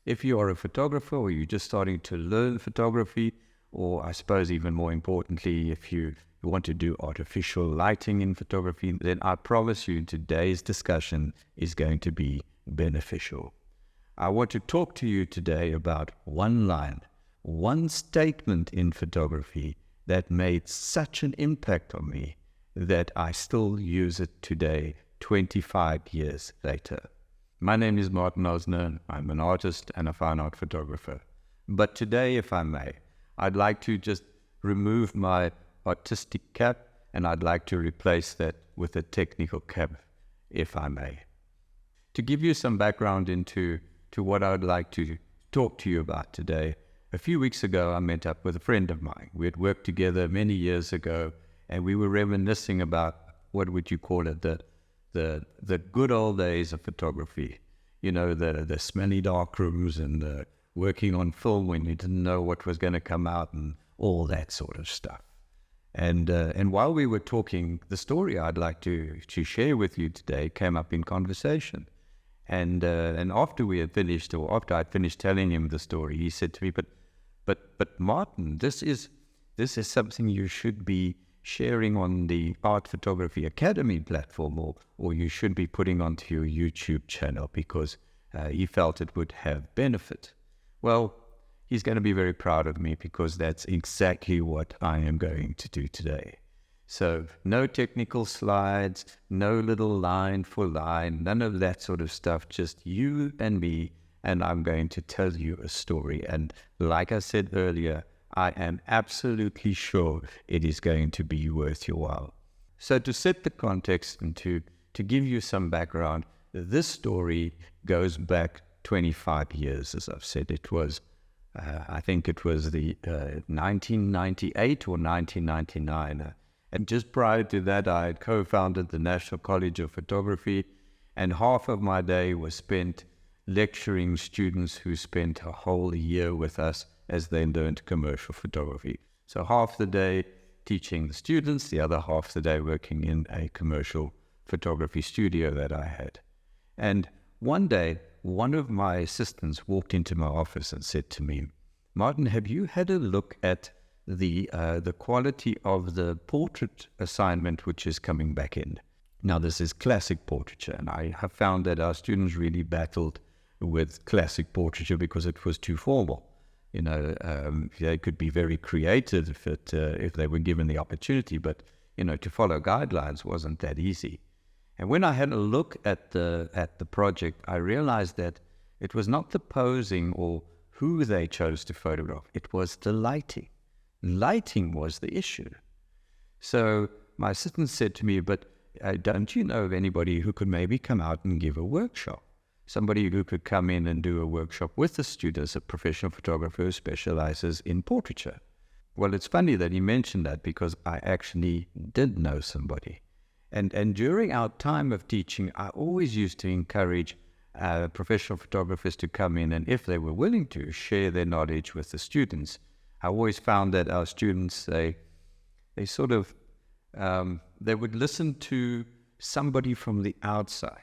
if you are a photographer or you're just starting to learn photography, or I suppose even more importantly, if you want to do artificial lighting in photography, then I promise you today's discussion is going to be beneficial. I want to talk to you today about one line, one statement in photography that made such an impact on me that I still use it today, 25 years later. My name is Martin Osner. I'm an artist and a fine art photographer. But today, if I may, I'd like to just remove my artistic cap and I'd like to replace that with a technical cap, if I may. To give you some background into what I'd like to talk to you about today, a few weeks ago I met up with a friend of mine. We had worked together many years ago and we were reminiscing about, what would you call it, the good old days of photography. You know, the smelly dark rooms and the working on film when you didn't know what was going to come out and all that sort of stuff. And while we were talking, the story I'd like to share with you today came up in conversation. And after we had finished, or after I'd finished telling him the story, he said to me, but Martin, this is something you should be sharing on the Art Photography Academy platform, or you should be putting onto your YouTube channel, because he felt it would have benefit. Well, he's going to be very proud of me, because that's exactly what I am going to do today. So no technical slides, no little line for line, none of that sort of stuff, just you and me, and I'm going to tell you a story. And like I said earlier, I am absolutely sure it is going to be worth your while. So to set the context and to give you some background, this story goes back 25 years, as I've said. It was, I think it was the 1998 or 1999. And just prior to that, I had co-founded the National College of Photography, and half of my day was spent lecturing students who spent a whole year with us as they learned commercial photography. So half the day teaching the students, the other half the day working in a commercial photography studio that I had. And one day, one of my assistants walked into my office and said to me, Martin, have you had a look at the quality of the portrait assignment which is coming back in? Now, this is classic portraiture, and I have found that our students really battled with classic portraiture because it was too formal. You know, they could be very creative if they were given the opportunity, but, you know, to follow guidelines wasn't that easy. And when I had a look at the project, I realized that it was not the posing or who they chose to photograph, it was the lighting. Lighting was the issue. So my assistant said to me, but don't you know of anybody who could maybe come out and give a workshop? Somebody who could come in and do a workshop with the students, a professional photographer who specializes in portraiture. Well, it's funny that he mentioned that, because I actually did know somebody. And during our time of teaching, I always used to encourage professional photographers to come in, and if they were willing to, share their knowledge with the students. I always found that our students, they sort of, they would listen to somebody from the outside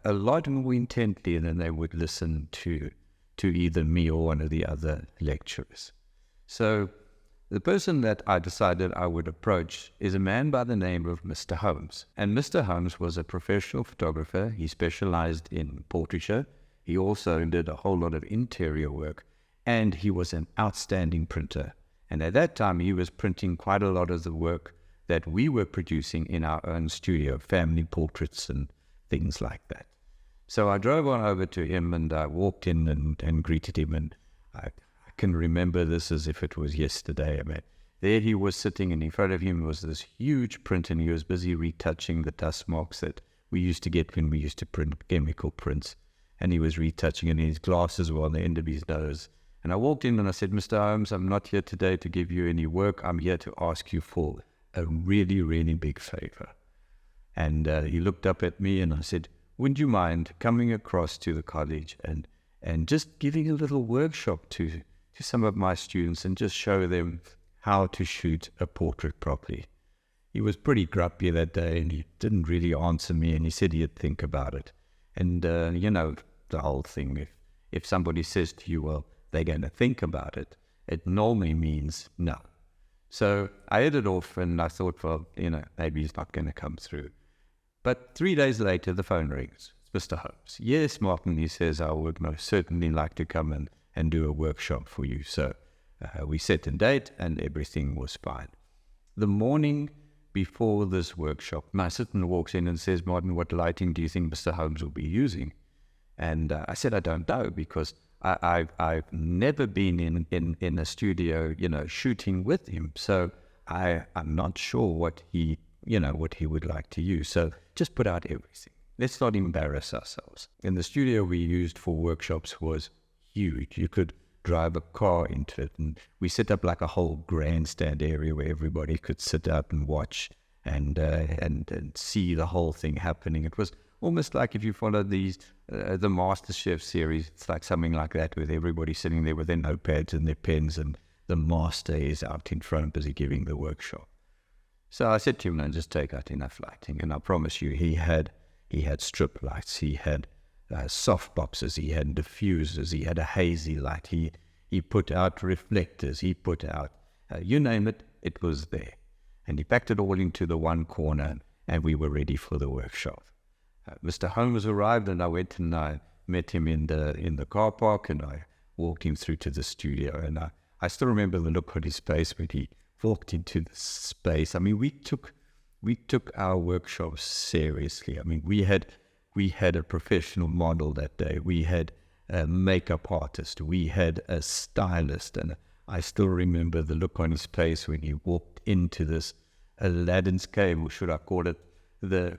a lot more intently than they would listen to either me or one of the other lecturers. So the person that I decided I would approach is a man by the name of Mr. Holmes. And Mr. Holmes was a professional photographer. He specialized in portraiture. He also did a whole lot of interior work, and he was an outstanding printer. And at that time, he was printing quite a lot of the work that we were producing in our own studio, family portraits and things like that. So I drove on over to him, and I walked in and greeted him, and I can remember this as if it was yesterday. I mean, there he was sitting, and in front of him was this huge print, and he was busy retouching the dust marks that we used to get when we used to print chemical prints. And he was retouching, and his glasses were on the end of his nose. And I walked in and I said, Mr. Holmes, I'm not here today to give you any work. I'm here to ask you for a really, really big favor. And he looked up at me and I said, would you mind coming across to the college and just giving a little workshop to some of my students and just show them how to shoot a portrait properly? He was pretty grumpy that day and he didn't really answer me, and he said he'd think about it. And, you know, the whole thing, if somebody says to you, well, they're going to think about it, it normally means no. So I hit it off and I thought, well, maybe he's not going to come through. But 3 days later, the phone rings. It's Mr. Holmes. Yes, Martin, he says, I would most certainly like to come and do a workshop for you. So we set a date and everything was fine. The morning before this workshop, my assistant walks in and says, Martin, what lighting do you think Mr. Holmes will be using? And I said, I don't know, because I've never been in a studio, shooting with him. So I'm not sure what he would like to use. So just put out everything. Let's not embarrass ourselves. And the studio we used for workshops was huge. You could drive a car into it. And we set up like a whole grandstand area where everybody could sit up and watch and see the whole thing happening. It was almost like if you follow the MasterChef series, it's like something like that, with everybody sitting there with their notepads and their pens, and the master is out in front busy giving the workshop. So I said to him, no, just take out enough lighting. And I promise you, he had strip lights, he had soft boxes, he had diffusers, he had a hazy light, he put out reflectors, he put out, you name it, it was there. And he packed it all into the one corner, and we were ready for the workshop. Mr. Holmes arrived, and I went and I met him in the car park, and I walked him through to the studio. And I still remember the look on his face when he walked into the space. I mean, we took our workshops seriously. I mean, we had a professional model that day. We had a makeup artist. We had a stylist, and I still remember the look on his face when he walked into this Aladdin's cave, or should I call it the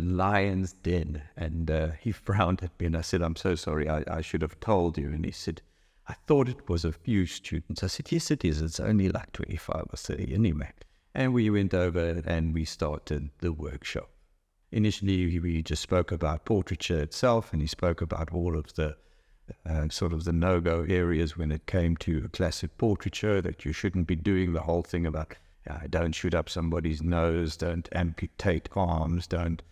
lion's den. And he frowned at me, and I said, I'm so sorry, I should have told you. And he said, I thought it was a few students. I said, yes, it is. It's only like 25 or 30 anyway. And we went over and we started the workshop. Initially, we just spoke about portraiture itself, and he spoke about all of the sort of the no-go areas when it came to classic portraiture, that you shouldn't be doing the whole thing about don't shoot up somebody's nose, don't amputate arms, don't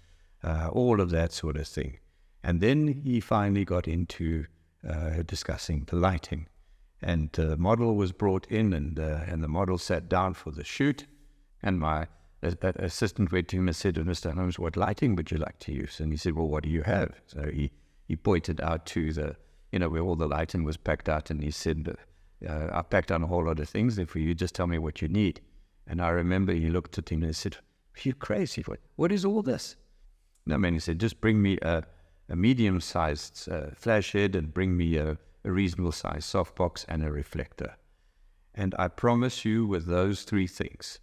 all of that sort of thing. And then he finally got into discussing the lighting, and the model was brought in, and the model sat down for the shoot, and my assistant went to him and said, Mr. Holmes, what lighting would you like to use? And he said, well, what do you have? So he pointed out to the, where all the lighting was packed out, and he said, I packed out a whole lot of things there for you, just tell me what you need. And I remember he looked at him and he said, are you crazy? What is all this? No, man, he said, just bring me a medium-sized flash head, and bring me a reasonable-sized softbox and a reflector. And I promise you, with those three things,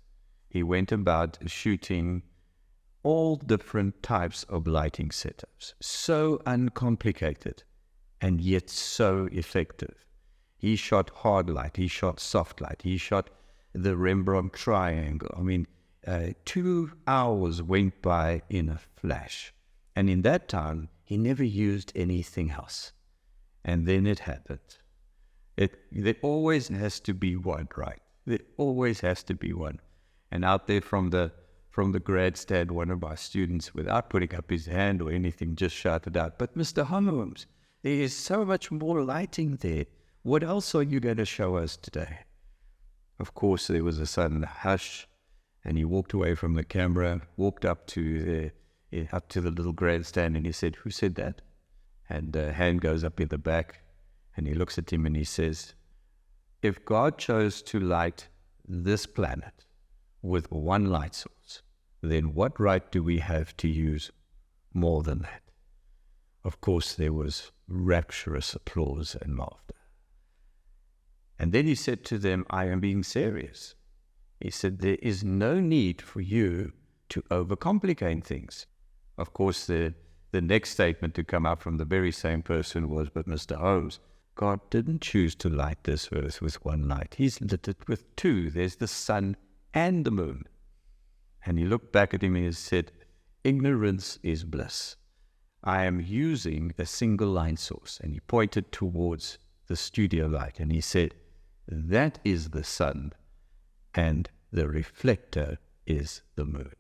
he went about shooting all different types of lighting setups. So uncomplicated, and yet so effective. He shot hard light, he shot soft light, he shot the Rembrandt triangle. I mean, 2 hours went by in a flash. And in that time, he never used anything else. And then it happened. There always has to be one, right? There always has to be one. And out there from the grad stand, one of my students, without putting up his hand or anything, just shouted out, but Mr. Holmes, there is so much more lighting there. What else are you going to show us today? Of course, there was a sudden hush, and he walked away from the camera, walked up to the little grandstand, and he said, who said that? And a hand goes up in the back, and he looks at him and he says, if God chose to light this planet with one light source, then what right do we have to use more than that? Of course, there was rapturous applause and laughter. And then he said to them, I am being serious. He said, there is no need for you to overcomplicate things. Of course, the next statement to come out from the very same person was, but Mr. Holmes, God didn't choose to light this earth with one light. He's lit it with two. There's the sun and the moon. And he looked back at him and he said, ignorance is bliss. I am using a single light source. And he pointed towards the studio light, and he said, that is the sun, and the reflector is the moon.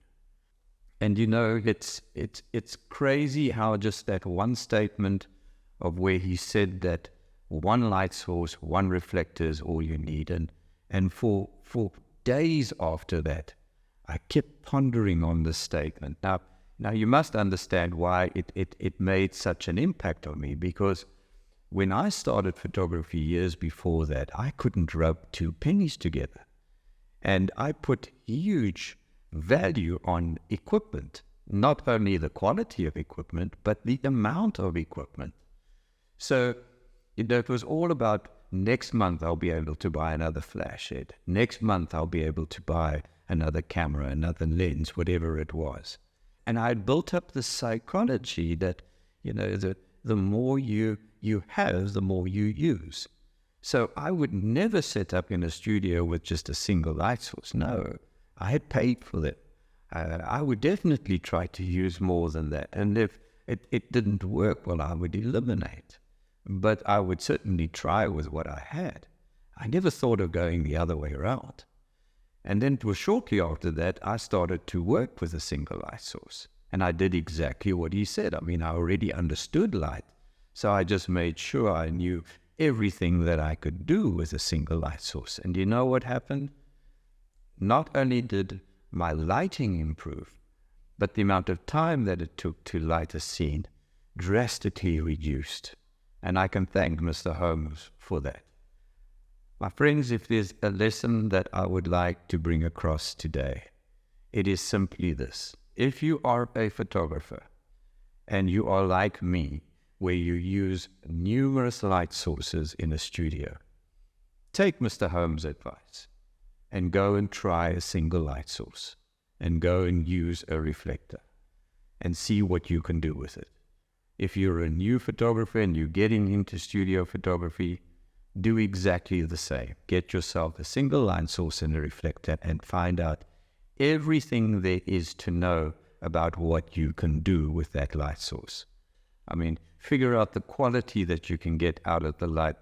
And it's crazy how just that one statement of where he said that one light source, one reflector is all you need. And for days after that, I kept pondering on this statement. Now you must understand why it made such an impact on me, because when I started photography years before that, I couldn't rub two pennies together. And I put huge value on equipment, not only the quality of equipment, but the amount of equipment. So it was all about, next month I'll be able to buy another flash head. Next month I'll be able to buy another camera, another lens, whatever it was. And I built up the psychology that, the more you have, the more you use. So I would never set up in a studio with just a single light source. No, I had paid for that. I would definitely try to use more than that. And if it didn't work, well, I would eliminate. But I would certainly try with what I had. I never thought of going the other way around. And then it was shortly after that, I started to work with a single light source. And I did exactly what he said. I already understood light. So I just made sure I knew everything that I could do with a single light source. And you know what happened? Not only did my lighting improve, but the amount of time that it took to light a scene drastically reduced. And I can thank Mr. Holmes for that. My friends, if there's a lesson that I would like to bring across today, it is simply this. If you are a photographer and you are like me, where you use numerous light sources in a studio, take Mr. Holmes' advice and go and try a single light source and go and use a reflector and see what you can do with it. If you're a new photographer and you're getting into studio photography, do exactly the same. Get yourself a single light source and a reflector and find out everything there is to know about what you can do with that light source. Figure out the quality that you can get out of the light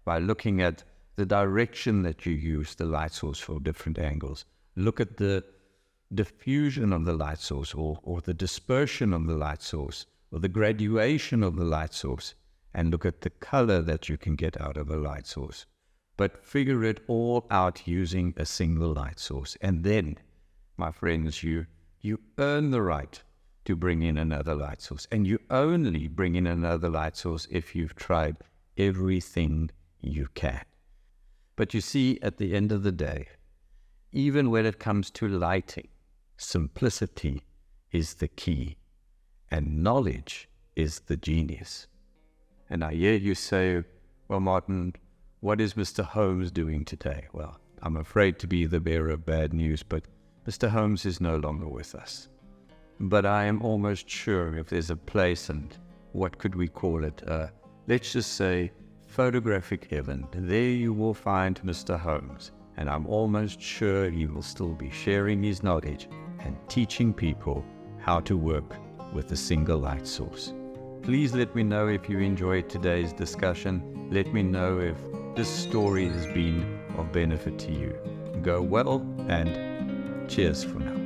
by looking at the direction that you use the light source for different angles. Look at the diffusion of the light source or the dispersion of the light source or the graduation of the light source, and look at the color that you can get out of a light source. But figure it all out using a single light source. And then, my friends, you earn the right to bring in another light source. And you only bring in another light source if you've tried everything you can. But you see, at the end of the day, even when it comes to lighting, simplicity is the key, and knowledge is the genius. And I hear you say, well, Martin, what is Mr. Holmes doing today? Well, I'm afraid to be the bearer of bad news, but Mr. Holmes is no longer with us. But I am almost sure if there's a place, and what could we call it? Let's just say photographic heaven. There you will find Mr. Holmes. And I'm almost sure he will still be sharing his knowledge and teaching people how to work with a single light source. Please let me know if you enjoyed today's discussion. Let me know if this story has been of benefit to you. Go well, and cheers for now.